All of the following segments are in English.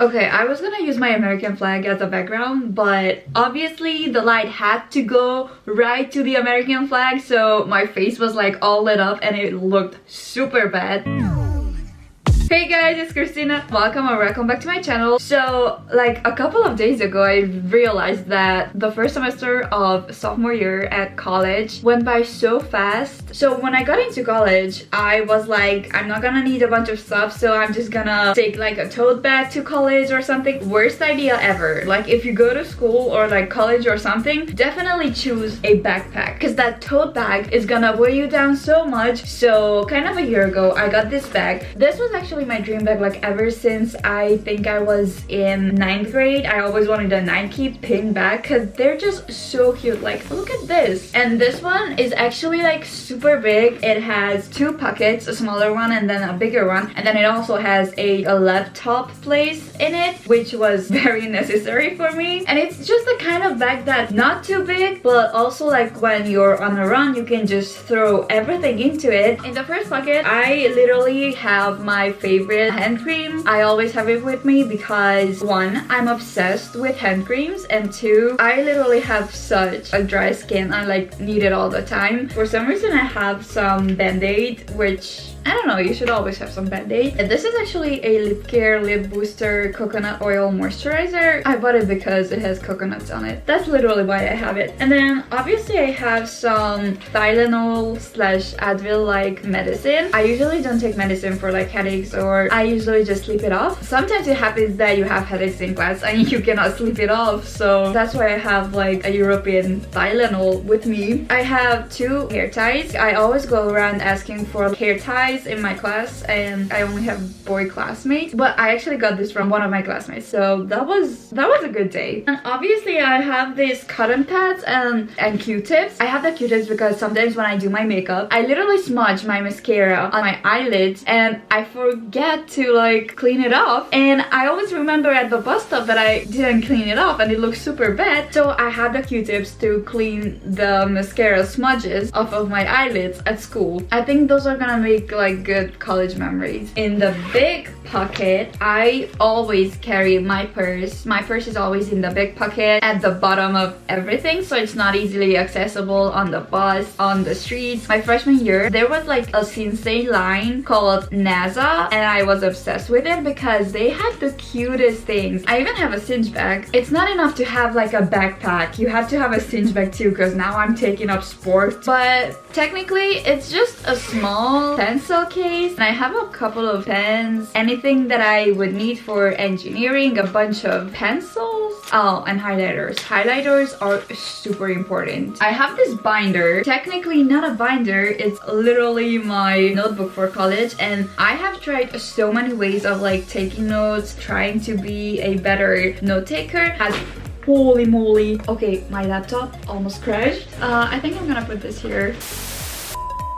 Okay, I was gonna use my American flag as a background, but obviously the light had to go right to the American flag, so my face was like all lit up and it looked super bad. Hey guys, it's Christina. Welcome or welcome back to my channel. So like a couple of days ago I realized that the first semester of sophomore year at college went by so fast. So when I got into college I was like, I'm not gonna need a bunch of stuff, so I'm just gonna take like a tote bag to college or something. Worst idea ever. Like if you go to school or like college or something, definitely choose a backpack because that tote bag is gonna weigh you down so much. So kind of a year ago I got this bag. This was actually my dream bag like ever since I think I was in 9th grade. I always wanted a Nike pin bag because they're just so cute. Like look at this. And this one is actually like super big. It has two pockets, a smaller one and then a bigger one, and then it also has a laptop place in it, which was very necessary for me. And it's just the kind of bag that's not too big, but also like when you're on a run you can just throw everything into it. In the first pocket I literally have my favorite hand cream. I always have it with me because one, I'm obsessed with hand creams, and two, I literally have such a dry skin. I like need it all the time. For some reason I have some Band-Aid, which I don't know, you should always have some Band-Aid. And this is actually a lip care lip booster coconut oil moisturizer. I bought it because it has coconuts on it. That's literally why I have it. And then obviously I have some Tylenol slash Advil like medicine. I usually don't take medicine for like headaches, or I usually just sleep it off. Sometimes it happens that you have headaches in class and you cannot sleep it off, so that's why I have like a European Tylenol with me. I have two hair ties. I always go around asking for hair ties in my class, and I only have boy classmates, but I actually got this from one of my classmates, so that was a good day. And obviously I have these cotton pads and Q-tips. I have the Q-tips because sometimes when I do my makeup I literally smudge my mascara on my eyelids and I forget to like clean it off, and I always remember at the bus stop that I didn't clean it off and it looks super bad. So I have the Q-tips to clean the mascara smudges off of my eyelids at school. I think those are gonna make like good college memories. In the big pocket I always carry my purse. My purse is always in the big pocket at the bottom of everything, so it's not easily accessible on the bus, on the streets. My freshman year there was like a Sensei line called NASA, and I was obsessed with it because they had the cutest things. I even have a cinch bag. It's not enough to have like a backpack, you have to have a cinch bag too, because now I'm taking up sport. But technically it's just a small pencil case, and I have a couple of pens, anything that I would need for engineering, a bunch of pencils, oh, and highlighters. Highlighters are super important. I have this binder, technically not a binder, it's literally my notebook for college, and I have tried so many ways of like taking notes, trying to be a better note taker. Holy moly. Okay, my laptop almost crashed. I think I'm gonna put this here.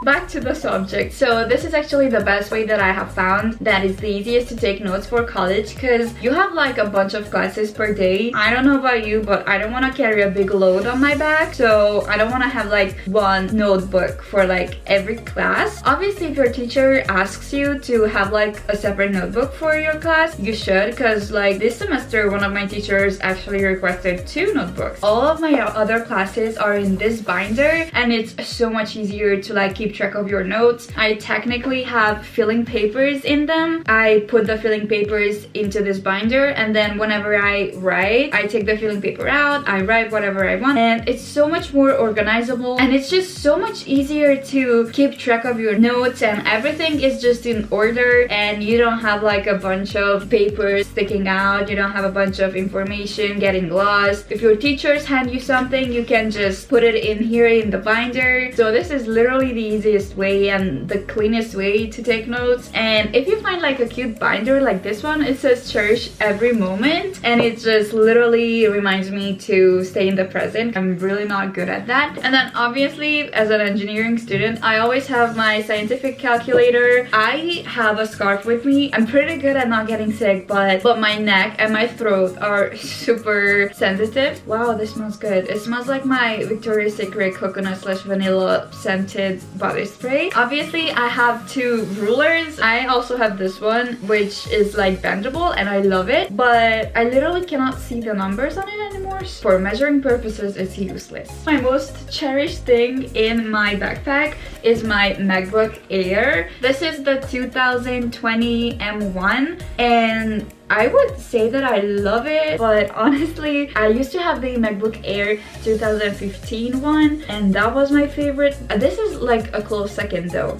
Back to the subject. So this is actually the best way that I have found that is the easiest to take notes for college, because you have like a bunch of classes per day. I don't know about you, but I don't want to carry a big load on my back, so I don't want to have like one notebook for like every class. Obviously if your teacher asks you to have like a separate notebook for your class, you should, because like this semester one of my teachers actually requested 2 notebooks. All of my other classes are in this binder, and it's so much easier to like keep track of your notes. I technically have filling papers in them. I put the filling papers into this binder, and then whenever I write, I take the filling paper out, I write whatever I want, and it's so much more organizable, and it's just so much easier to keep track of your notes, and everything is just in order, and you don't have like a bunch of papers sticking out, you don't have a bunch of information getting lost. If your teachers hand you something, you can just put it in here in the binder. So this is literally the easiest way and the cleanest way to take notes. And if you find like a cute binder like this one, it says cherish every moment, and it just literally reminds me to stay in the present. I'm really not good at that. And then obviously as an engineering student I always have my scientific calculator. I have a scarf with me. I'm pretty good at not getting sick, but my neck and my throat are super sensitive. Wow, this smells good. It smells like my Victoria's Secret coconut slash vanilla scented body body spray. Obviously, I have two rulers. I also have this one, which is like bendable, and I love it, but I literally cannot see the numbers on it anymore. For measuring purposes, it's useless. My most cherished thing in my backpack is my MacBook Air. This is the 2020 M1, and I would say that I love it, but honestly, I used to have the MacBook Air 2015 one, and that was my favorite. This is like a close second though.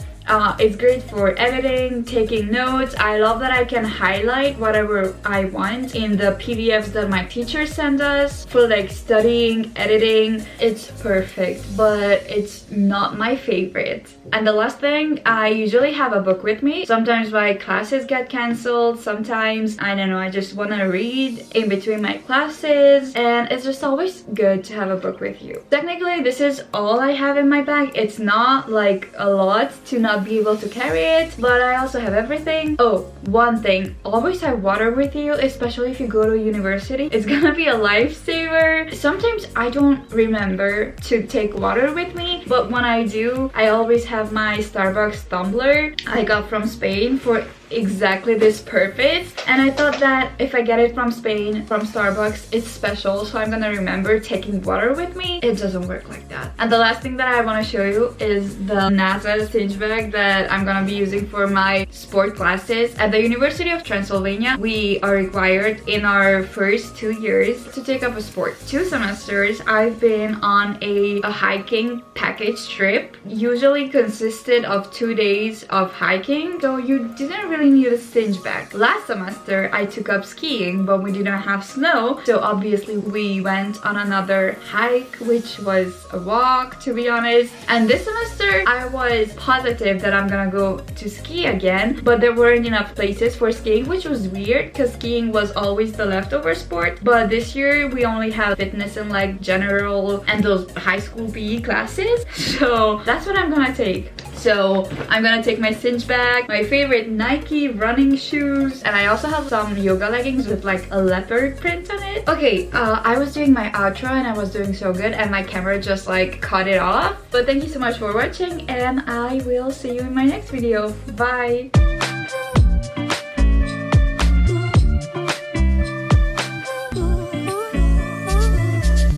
It's great for editing, taking notes. I love that I can highlight whatever I want in the PDFs that my teacher send us for like studying, editing. It's perfect, but it's not my favorite. And the last thing, I usually have a book with me. Sometimes my classes get cancelled. Sometimes, I don't know, I just want to read in between my classes, and it's just always good to have a book with you. Technically, this is all I have in my bag. It's not like a lot to not be able to carry it, but I also have everything. Oh, one thing, always have water with you, especially if you go to university. It's gonna be a lifesaver. Sometimes I don't remember to take water with me, but when I do, I always have my Starbucks tumbler I got from Spain for exactly this purpose, and I thought that if I get it from Spain, from Starbucks, it's special, so I'm gonna remember taking water with me. It doesn't work like that. And the last thing that I want to show you is the NASA cinch bag that I'm gonna be using for my sport classes. At the University of Transilvnia, we are required in our first 2 years to take up a sport. 2 semesters I've been on a hiking package trip, usually consisted of 2 days of hiking, so you didn't really need a cinch bag. Last semester I took up skiing, but we didn't have snow, so obviously we went on another hike, which was a walk, to be honest. And this semester I was positive that I'm gonna go to ski again, but there weren't enough places for skiing, which was weird because skiing was always the leftover sport. But this year we only have fitness and like general and those high school PE classes, so that's what I'm gonna take. So I'm gonna take my cinch bag, my favorite Nike running shoes, and I also have some yoga leggings with like a leopard print on it. Okay, I was doing my outro and I was doing so good, and my camera just like cut it off. But thank you so much for watching, and I will see you in my next video. Bye!